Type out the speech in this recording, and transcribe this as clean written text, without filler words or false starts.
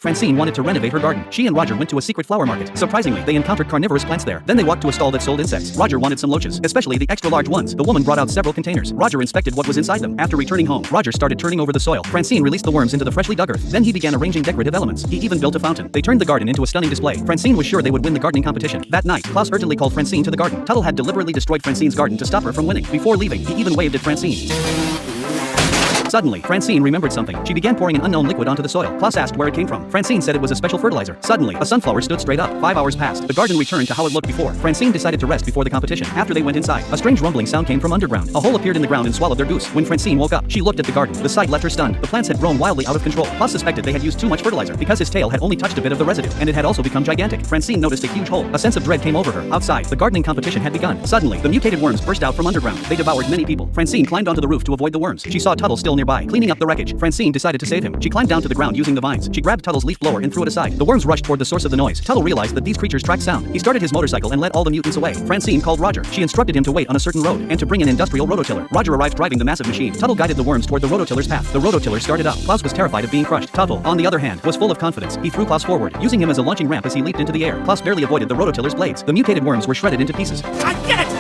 Francine wanted to renovate her garden. She and Roger went to a secret flower market. Surprisingly, they encountered carnivorous plants there. Then they walked to a stall that sold insects. Roger wanted some loaches, especially the extra large ones. The woman brought out several containers. Roger inspected what was inside them. After returning home, Roger started turning over the soil. Francine released the worms into the freshly dug earth. Then he began arranging decorative elements. He even built a fountain. They turned the garden into a stunning display. Francine was sure they would win the gardening competition. That night, Klaus urgently called Francine to the garden. Tuttle had deliberately destroyed Francine's garden to stop her from winning. Before leaving, he even waved at Francine. Suddenly, Francine remembered something. She began pouring an unknown liquid onto the soil. Klaus asked where it came from. Francine said it was a special fertilizer. Suddenly, a sunflower stood straight up. 5 hours passed. The garden returned to how it looked before. Francine decided to rest before the competition. After they went inside, a strange rumbling sound came from underground. A hole appeared in the ground and swallowed their goose. When Francine woke up, she looked at the garden. The sight left her stunned. The plants had grown wildly out of control. Klaus suspected they had used too much fertilizer because his tail had only touched a bit of the residue, and it had also become gigantic. Francine noticed a huge hole. A sense of dread came over her. Outside, the gardening competition had begun. Suddenly, the mutated worms burst out from underground. They devoured many people. Francine climbed onto the roof to avoid the worms. She saw Tuttle still nearby, cleaning up the wreckage. Francine decided to save him. She climbed down to the ground using the vines. She grabbed Tuttle's leaf blower and threw it aside. The worms rushed toward the source of the noise. Tuttle realized that these creatures tracked sound. He started his motorcycle and led all the mutants away. Francine called Roger. She instructed him to wait on a certain road and to bring an industrial rototiller. Roger arrived driving the massive machine. Tuttle guided the worms toward the rototiller's path. The rototiller started up. Klaus was terrified of being crushed. Tuttle, on the other hand, was full of confidence. He threw Klaus forward, using him as a launching ramp as he leaped into the air. Klaus barely avoided the rototiller's blades. The mutated worms were shredded into pieces. I get it!